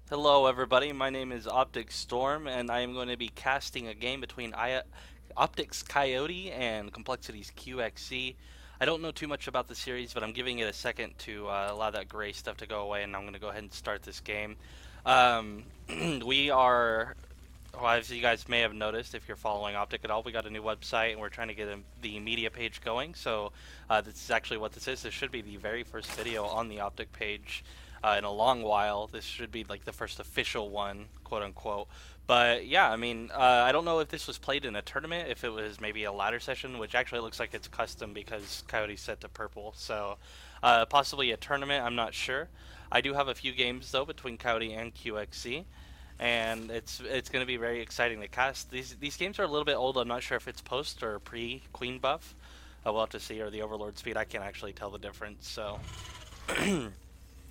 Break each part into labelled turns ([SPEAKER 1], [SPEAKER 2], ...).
[SPEAKER 1] Hello everybody, my name is OpTiKStorm and I am going to be casting a game between OpTiKCoyote and Complexity's QXC. I don't know too much about the series, but I'm giving it a second to allow that gray stuff to go away, and I'm going to go ahead and start this game. Um, we are, well, as you guys may have noticed if you're following Optic at all, we got a new website and we're trying to get the media page going. So this is actually what this is. This should be the very first video on the Optic page in a long while. This should be like the first official one, quote unquote. But yeah, I mean, I don't know if this was played in a tournament, if it was maybe a ladder session, which actually looks like it's custom because Coyote's set to purple. So possibly a tournament, I'm not sure. I do have a few games though between Coyote and QXC, and it's going to be very exciting to cast. These games are a little bit old. I'm not sure if it's post or pre Queen buff. We'll have to see, or the Overlord speed. I can't actually tell the difference. So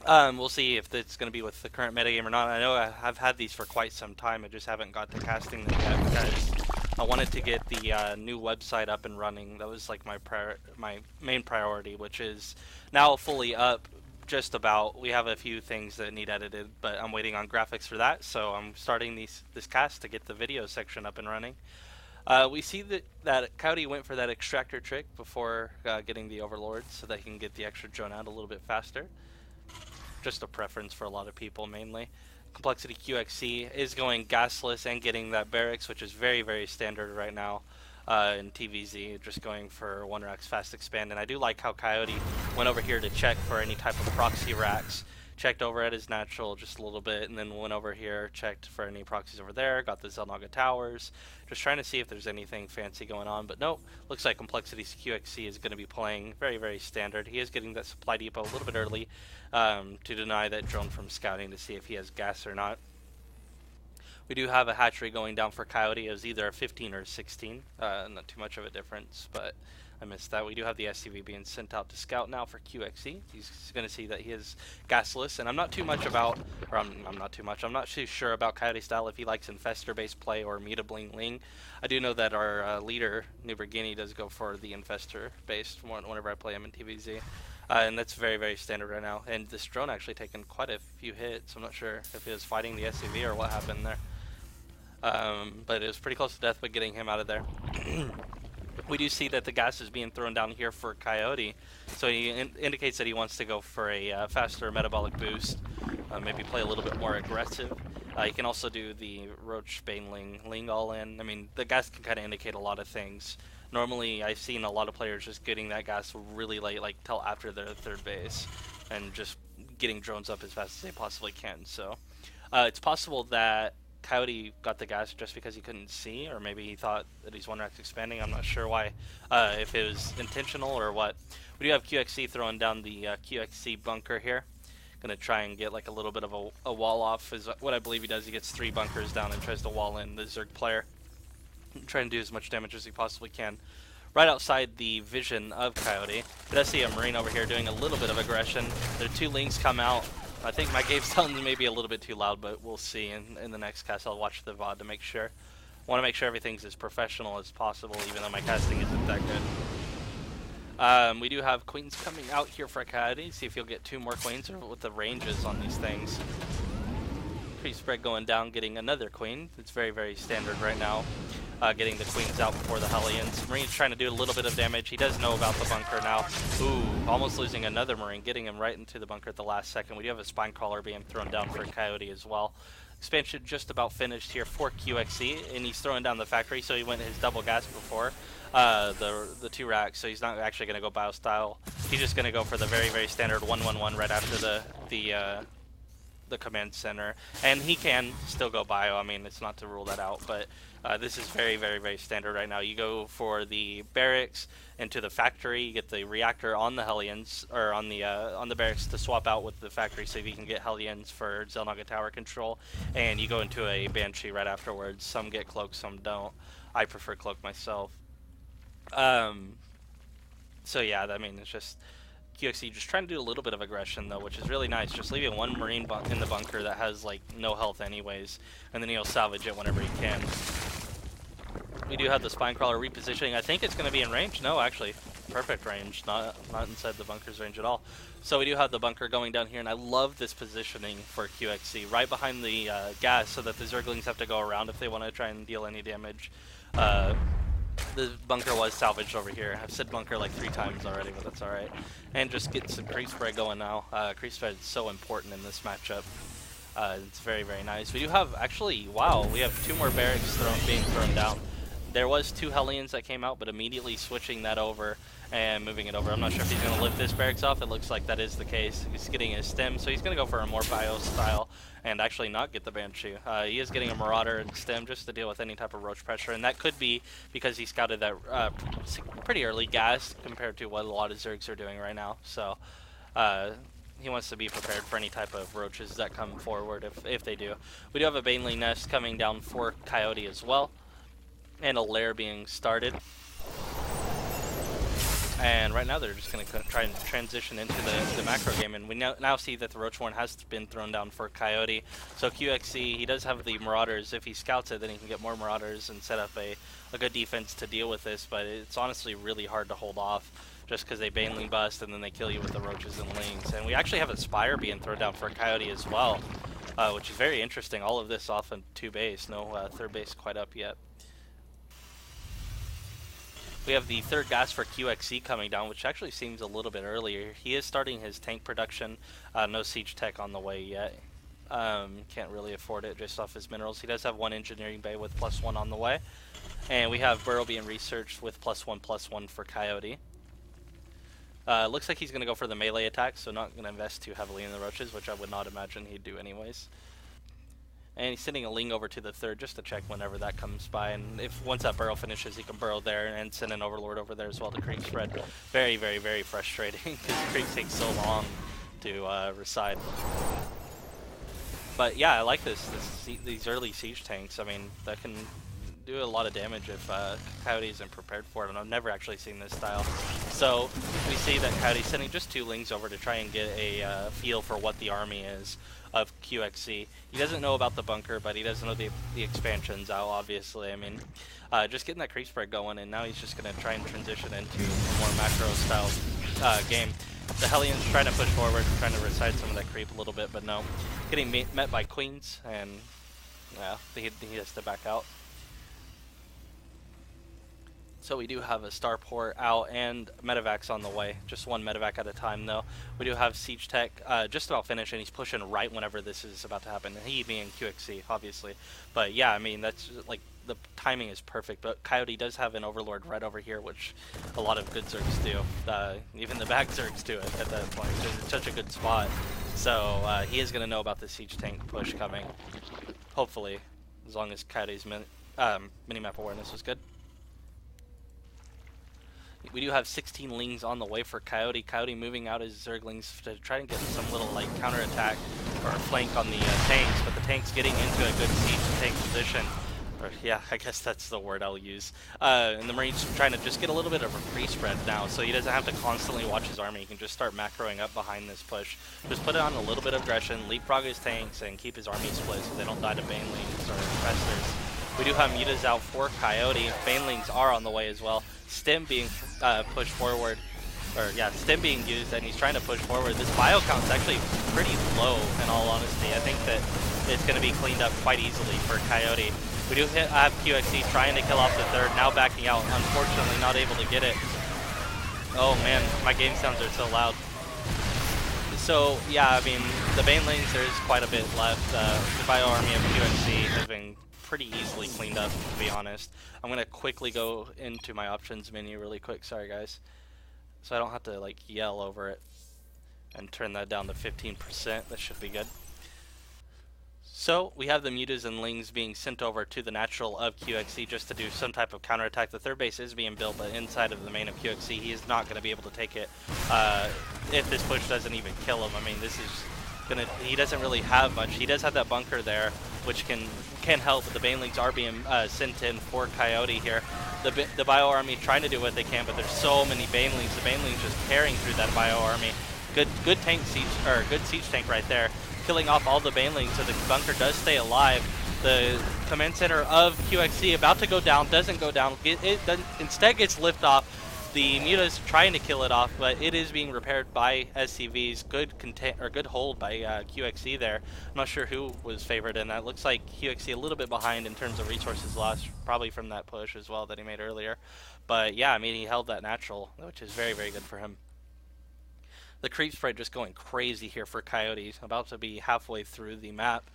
[SPEAKER 1] we'll see if it's going to be with the current metagame or not. I know I've had these for quite some time. I just haven't got to casting them yet because I wanted to get the new website up and running. That was like my main priority, which is now fully up. Just about. We have a few things that need edited, but I'm waiting on graphics for that. So I'm starting this cast to get the video section up and running. We see that Coyote went for that extractor trick before getting the Overlord, so that he can get the extra drone out a little bit faster. Just a preference for a lot of people mainly. Complexity QXC is going gasless and getting that barracks, which is very, very standard right now in TVZ, just going for 1 racks fast expand. And I do like how Coyote went over here to check for any type of proxy racks. Checked over at his natural just a little bit, and then went over here, checked for any proxies over there, got the Zelnaga towers, just trying to see if there's anything fancy going on. But nope, looks like Complexity's QXC is going to be playing very, very standard. He is getting that supply depot a little bit early to deny that drone from scouting to see if he has gas or not. We do have a hatchery going down for Coyote. It was either a 15 or a 16. Not too much of a difference, but I missed that. We do have the SCV being sent out to scout now for QXC. He's going to see that he is gasless, and I'm not too much about, or I'm not too much, I'm not too sure about Coyote style if he likes infestor-based play or Meta Bling Ling. I do know that our leader, Nubergini, does go for the infestor-based whenever I play him in TVZ. And that's very, very standard right now. And this drone actually taken quite a few hits. I'm not sure if he was fighting the SCV or what happened there. But it was pretty close to death, but getting him out of there. We do see that the gas is being thrown down here for Coyote, so he indicates that he wants to go for a faster metabolic boost, maybe play a little bit more aggressive. You can also do the Roach Bane Ling all in. I mean, the gas can kind of indicate a lot of things. Normally, I've seen a lot of players just getting that gas really late, like till after their third base, and just getting drones up as fast as they possibly can. So it's possible that Coyote got the gas just because he couldn't see, or maybe he thought that he's 1 rack expanding. I'm not sure why, if it was intentional or what. We do have QXC throwing down the QXC bunker here. Gonna try and get like a little bit of a wall off is what I believe he does. He gets 3 bunkers down and tries to wall in the Zerg player. Trying to do as much damage as he possibly can. Right outside the vision of Coyote. But I see a Marine over here doing a little bit of aggression. Their 2 Lings come out. I think my game sounds maybe a little bit too loud, but we'll see in the next cast. I'll watch the VOD to make sure. I want to make sure everything's as professional as possible, even though my casting isn't that good. We do have Queens coming out here for Coyote. See if he'll get 2 more Queens or what the range is on these things. Pre-spread going down, getting another Queen. It's very, very standard right now. Getting the Queens out before the Hellions. Marine's trying to do a little bit of damage. He does know about the bunker now. Ooh, almost losing another Marine, getting him right into the bunker at the last second. We do have a Spine Crawler being thrown down for Coyote as well. Expansion just about finished here for QXC, and he's throwing down the factory, so he went his double gas before the 2 racks, so he's not actually going to go bio style. He's just going to go for the very, very standard 1-1-1 right after the command center, and he can still go bio. I mean, it's not to rule that out, but this is very, very, very standard right now. You go for the barracks into the factory, you get the reactor on the Hellions, or on the barracks to swap out with the factory so you can get Hellions for Zelnaga tower control, and you go into a Banshee right afterwards. Some get cloak, some don't. I prefer cloak myself. So yeah, I mean, it's just QXC just trying to do a little bit of aggression though, which is really nice. Just leaving 1 Marine in the bunker that has like no health anyways, and then he'll salvage it whenever he can. We do have the Spine Crawler repositioning. I think it's going to be in range. No, actually. perfect range, not inside the bunker's range at all. So we do have the bunker going down here, and I love this positioning for QXC, right behind the gas, so that the Zerglings have to go around if they want to try and deal any damage. The bunker was salvaged over here. I've said bunker like 3 times already, but that's alright. And just get some creep spread going now. Creep spread is so important in this matchup. It's very, very nice. We do have, actually, wow, we have 2 more barracks being thrown down. There was 2 Hellions that came out, but immediately switching that over and moving it over. I'm not sure if he's going to lift this barracks off. It looks like that is the case. He's getting his stem, so he's going to go for a more bio style and actually not get the Banshee. He is getting a Marauder and stem just to deal with any type of roach pressure, and that could be because he scouted that pretty early gas compared to what a lot of Zergs are doing right now. So he wants to be prepared for any type of roaches that come forward if they do. We do have a Baneling nest coming down for Coyote as well, and a lair being started. And right now they're just going to try and transition into the macro game, and we now see that the Roachborn has been thrown down for Coyote. So QXC, he does have the Marauders. If he scouts it, then he can get more Marauders and set up a good defense to deal with this, but it's honestly really hard to hold off just because they Baneling bust and then they kill you with the Roaches and Lings. And we actually have a Spire being thrown down for Coyote as well, which is very interesting. All of this off of 2 base, no 3rd base quite up yet. We have the 3rd gas for QXC coming down, which actually seems a little bit earlier. He is starting his tank production. No siege tech on the way yet. Can't really afford it just off his minerals. He does have 1 engineering bay with +1 on the way. And we have Burrow being researched with +1/+1 for Coyote. Looks like he's going to go for the melee attack, so not going to invest too heavily in the roaches, which I would not imagine he'd do anyways. And he's sending a Ling over to the 3rd just to check whenever that comes by. And if once that burrow finishes, he can burrow there and send an Overlord over there as well to creep spread. Very, very, very frustrating because creeps take so long to reside. But yeah, I like these early siege tanks. I mean, that can do a lot of damage if Coyote isn't prepared for it, and I've never actually seen this style. So we see that Coyote's sending just 2 Lings over to try and get a feel for what the army is of QXC. He doesn't know about the bunker, but he doesn't know the expansions out, obviously. I mean, just getting that creep spread going, and now he's just going to try and transition into a more macro style game. The Hellions trying to push forward, trying to reside some of that creep a little bit, but no. Getting met by Queens, and yeah, he has to back out. So we do have a starport out and medevacs on the way. Just 1 medevac at a time though. We do have siege tech just about finished, and he's pushing right whenever this is about to happen. He being QXC, obviously. But yeah, I mean, that's like the timing is perfect. But Coyote does have an Overlord right over here, which a lot of good Zergs do. Even the back Zergs do it at that point. It's such a good spot. So he is going to know about the siege tank push coming. Hopefully, as long as Coyote's minimap awareness was good. We do have 16 Lings on the way for Coyote. Coyote moving out his Zerglings to try and get some little like counterattack or flank on the tanks, but the tank's getting into a good siege tank position. Or yeah, I guess that's the word I'll use. And the Marine's trying to just get a little bit of a free spread now, so he doesn't have to constantly watch his army. He can just start macroing up behind this push. Just put it on a little bit of aggression, leapfrog his tanks, and keep his army split so they don't die to Banelings or infestors. We do have mutas out for Coyote. Banelings are on the way as well. Stem being pushed forward, or yeah, Stem being used, and he's trying to push forward. This bio count is actually pretty low, in all honesty. I think that it's going to be cleaned up quite easily for Coyote. We do have QXC trying to kill off the 3rd, now backing out. Unfortunately, not able to get it. Oh man, my game sounds are so loud. So yeah, I mean, the Banelings, there's quite a bit left. The bio army of QXC has been pretty easily cleaned up, to be honest. I'm going to quickly go into my options menu really quick, sorry guys, so I don't have to like yell over it, and turn that down to 15%. That should be good. So we have the mutas and Lings being sent over to the natural of QXC just to do some type of counterattack. The 3rd base is being built, but inside of the main of QXC, he is not going to be able to take it if this push doesn't even kill him. I mean, this is gonna, he doesn't really have much. He does have that bunker there, which can help, but the Banelings are being sent in for Coyote here. The bio army trying to do what they can, but there's so many Banelings. The Banelings just tearing through that bio army. Good tank siege, or good siege tank right there, killing off all the Banelings, so the bunker does stay alive. The command center of QXC about to go down, doesn't go down. Instead gets lift off. The Muta is trying to kill it off, but it is being repaired by SCVs. Good hold by QXC there. I'm not sure who was favored in that. Looks like QXC a little bit behind in terms of resources lost, probably from that push as well that he made earlier. But yeah, I mean, he held that natural, which is very, very good for him. The creep spread just going crazy here for Coyote. About to be halfway through the map.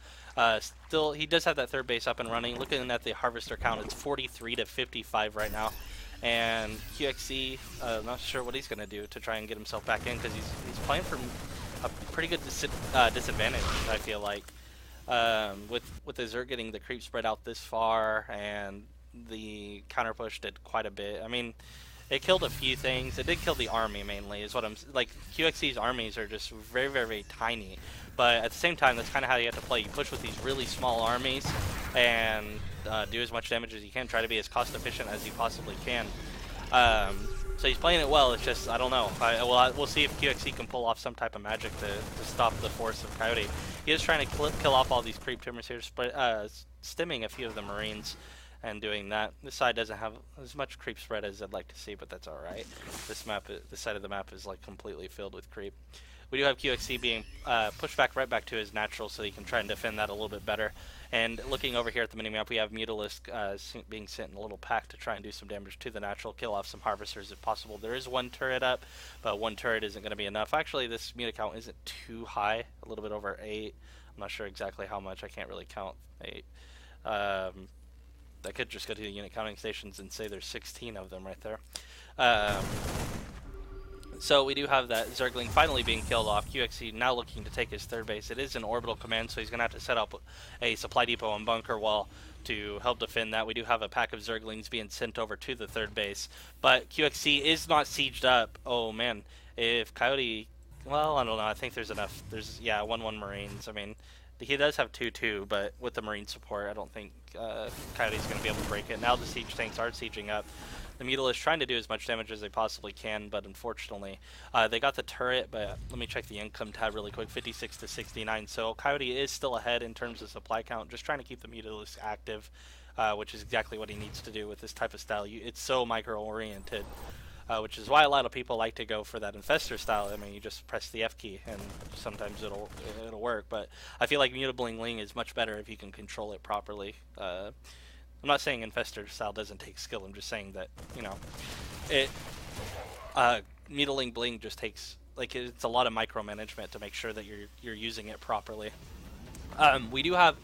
[SPEAKER 1] Still, he does have that third base up and running. Looking at the harvester count, it's 43 to 55 right now. And QXC, not sure what he's going to do to try and get himself back in, because he's playing from a pretty good disadvantage, I feel like. With the Zerg getting the creep spread out this far, and the counter push did quite a bit. I mean, it killed a few things. It did kill the army mainly, is what I'm like. QXC's armies are just very, very, very tiny, but at the same time, that's kind of how you have to play. You push with these really small armies and do as much damage as you can. Try to be as cost efficient as you possibly can. So he's playing it well. It's just, I don't know. We'll see if QXC can pull off some type of magic to stop the force of Coyote. He is trying to kill off all these creep tumors here, stimming a few of the Marines. And doing that, this side doesn't have as much creep spread as I'd like to see, but that's all right. This side of the map is like completely filled with creep. We do have QXC being pushed back right back to his natural, so he can try and defend that a little bit better. And looking over here at the minimap, we have Mutalisk being sent in a little pack to try and do some damage to the natural, kill off some harvesters if possible. There is one turret up, but one turret isn't going to be enough. Actually, this Muta count isn't too high, a little bit over 8. I'm not sure exactly how much. I can't really count 8. I could just go to the unit counting stations and say there's 16 of them right there. So we do have that Zergling finally being killed off. QXC now looking to take his third base. It is an orbital command, so he's going to have to set up a supply depot and bunker wall to help defend that. We do have a pack of Zerglings being sent over to the third base, but QXC is not sieged up. Oh man, if Coyote, well, I don't know. I think there's enough. There's, yeah, 1-1 Marines. I mean, he does have 2-2, but with the Marine support, I don't think Coyote's going to be able to break it. Now the siege tanks are sieging up. The Mutal is trying to do as much damage as they possibly can, but unfortunately, they got the turret, but let me check the income tab really quick, 56 to 69. So Coyote is still ahead in terms of supply count, just trying to keep the Mutalist active, which is exactly what he needs to do with this type of style. It's so micro-oriented. Which is why a lot of people like to go for that infestor style. I mean, you just press the F key and sometimes it'll work. But I feel like Muta Bling Ling is much better if you can control it properly. I'm not saying infestor style doesn't take skill. I'm just saying that, you know, Muta Bling just takes, like, it's a lot of micromanagement to make sure that you're using it properly. We do have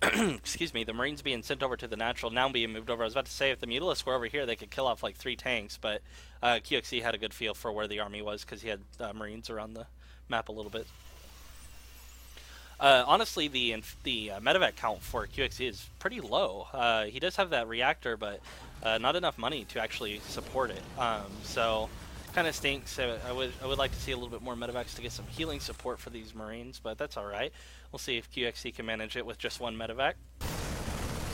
[SPEAKER 1] excuse me, the Marines being sent over to the natural, now being moved over. I was about to say, if the Mutalists were over here, they could kill off like 3 tanks, but QXC had a good feel for where the army was because he had Marines around the map a little bit. Honestly, the medevac count for QXC is pretty low. He does have that reactor, but not enough money to actually support it. So kind of stinks. I would like to see a little bit more medevacs to get some healing support for these Marines, but that's all right. We'll see if QXC can manage it with just 1 medevac.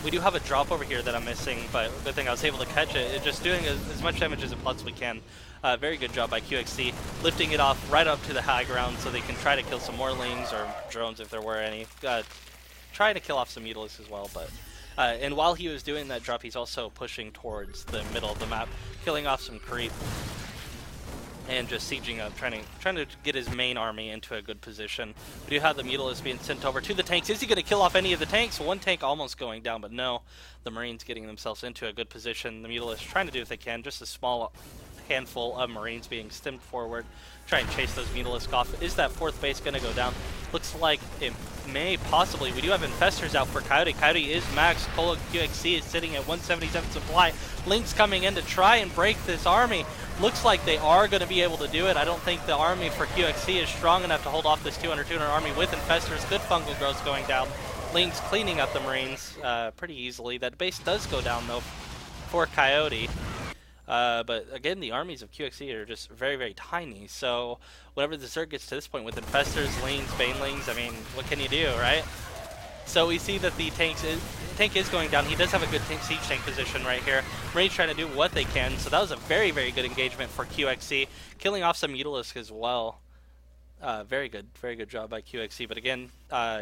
[SPEAKER 1] We do have a drop over here that I'm missing, but good thing I was able to catch it. It's just doing as much damage as it possibly can. Very good job by QXC, lifting it off right up to the high ground so they can try to kill some more Lings or drones if there were any. Try to kill off some Mutalists as well, but and while he was doing that drop, he's also pushing towards the middle of the map, killing off some creep. And just sieging up, trying to get his main army into a good position. We do have the Mutalist being sent over to the tanks. Is he going to kill off any of the tanks? 1 tank almost going down, but no. The Marines getting themselves into a good position. The Mutalist trying to do what they can. Just a small handful of Marines being stemmed forward. Try and chase those Mutalists off. Is that 4th base going to go down? Looks like it may possibly. We do have Infestors out for Coyote. Coyote is max. coLqxc is sitting at 177 supply. Lynx coming in to try and break this army. Looks like they are going to be able to do it. I don't think the army for QXC is strong enough to hold off this 200 army with Infestors. Good fungal growth going down. Lynx cleaning up the Marines pretty easily. That base does go down, though, for Coyote. But again, the armies of QXC are just very, very tiny. So whenever the Zerg gets to this point with Infestors, Lings, Banelings, I mean, what can you do, right? So we see that the tank is going down. He does have a good siege tank position right here. Marines trying to do what they can. So that was a very, very good engagement for QXC. Killing off some Mutalisk as well. Very good job by QXC. But again,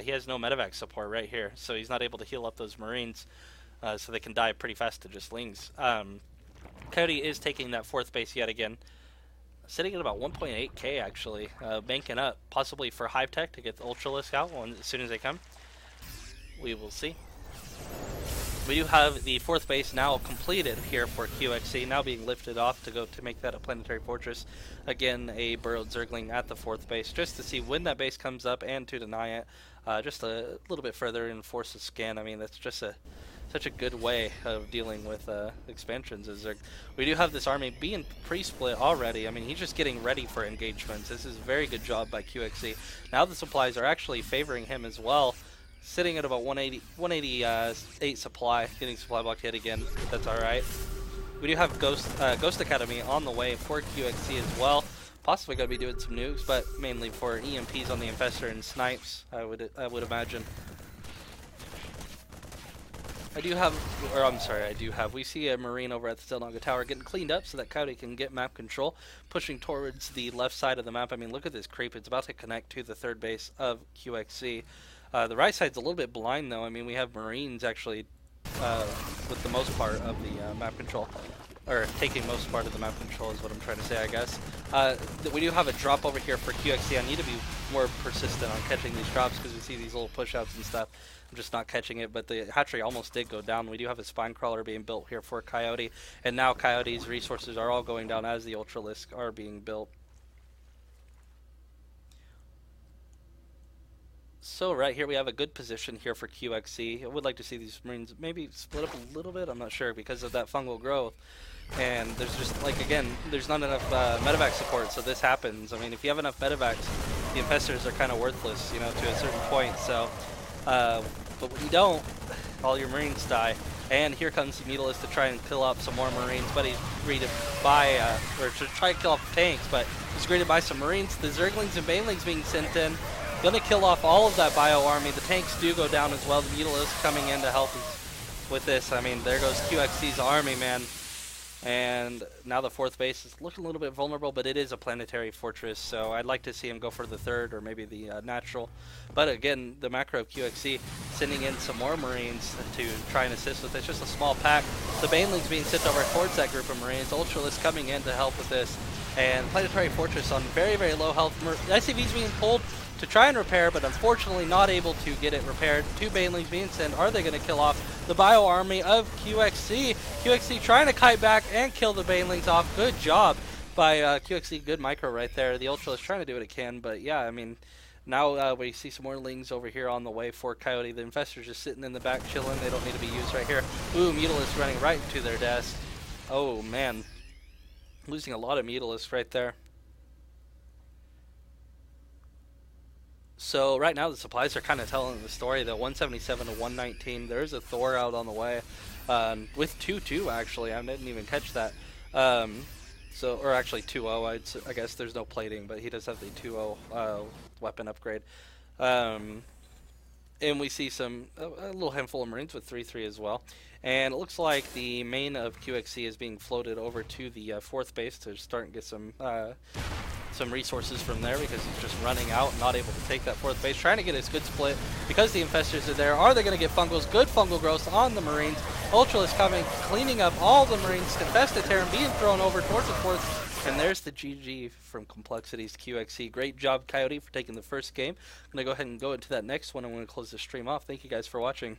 [SPEAKER 1] he has no medevac support right here. So he's not able to heal up those Marines. So they can die pretty fast to just Lings. Coyote is taking that 4th base yet again. Sitting at about 1.8k actually, banking up possibly for Hive Tech to get the Ultralisk out as soon as they come. We will see. We do have the 4th base now completed here for QXC, now being lifted off to go to make that a planetary fortress. Again, a burrowed Zergling at the 4th base, just to see when that base comes up and to deny it. Just a little bit further and force a scan. I mean, that's just such a good way of dealing with expansions. We do have this army being pre-split already. I mean, he's just getting ready for engagements. This is a very good job by QXC. Now the supplies are actually favoring him as well, sitting at about 188 supply, getting supply blocked yet again. That's all right. We do have Ghost Academy on the way for QXC as well. Possibly going to be doing some nukes, but mainly for EMPs on the Infestor and snipes, I would imagine. We see a Marine over at the Stelnaga Tower getting cleaned up so that Coyote can get map control, pushing towards the left side of the map. I mean, look at this creep. It's about to connect to the 3rd base of QXC. The right side's a little bit blind, though. I mean, we have Marines actually with the most part of the map control. Or taking most part of the map control is what I'm trying to say, I guess. We do have a drop over here for QXC. I need to be more persistent on catching these drops because we see these little push-outs and stuff. I'm just not catching it, but the hatchery almost did go down. We do have a spine crawler being built here for Coyote, and now Coyote's resources are all going down as the Ultralisk are being built. So right here we have a good position here for QXC. I would like to see these Marines maybe split up a little bit, I'm not sure, because of that fungal growth. And there's just, like, again, there's not enough medevac support, so this happens. I mean, if you have enough medevacs, the infestors are kind of worthless, you know, to a certain point. So, but when you don't, all your Marines die. And here comes Mutalisk to try and kill off some more Marines, but he's greeted by, or to try to kill off the tanks, but he's greeted by some Marines. The Zerglings and Banelings being sent in. Gonna kill off all of that bio army. The tanks do go down as well. The Mutalisk coming in to help with this. I mean, there goes QXC's army, man. And now the 4th base is looking a little bit vulnerable, but it is a planetary fortress, so I'd like to see him go for the 3rd or maybe the natural. But again, the macro of QXC sending in some more Marines to try and assist with this. Just a small pack. The Banelings being sent over towards that group of Marines. Ultralisk coming in to help with this. And planetary fortress on very, very low health. SCV's being pulled to try and repair, but unfortunately not able to get it repaired. 2 Banelings being sent. Are they going to kill off the bio army of QXC? QXC trying to kite back and kill the Banelings off. Good job by QXC. Good micro right there. The Ultra is trying to do what it can, but yeah, I mean, now we see some more Lings over here on the way for Coyote. The Infestors just sitting in the back chilling. They don't need to be used right here. Ooh, Mutalisk running right into their desk. Oh, man. Losing a lot of Mutalisk right there. So right now the supplies are kind of telling the story. The 177 to 119. There's a Thor out on the way, with 2-2 actually. I didn't even catch that. Or actually 2-0. I guess there's no plating, but he does have the 2-0 weapon upgrade. And we see a little handful of Marines with 3-3 as well. And it looks like the main of QXC is being floated over to the 4th base to start and get some resources from there, because he's just running out and not able to take that 4th base. Trying to get his good split because the Infestors are there. Are they going to get fungals? Good fungal growth on the Marines. Ultralisk coming, cleaning up all the Marines. Infested Terran being thrown over towards the 4th. And there's the GG from Complexity's QXC. Great job, Coyote, for taking the first game. I'm going to go ahead and go into that next one. I'm going to close the stream off. Thank you guys for watching.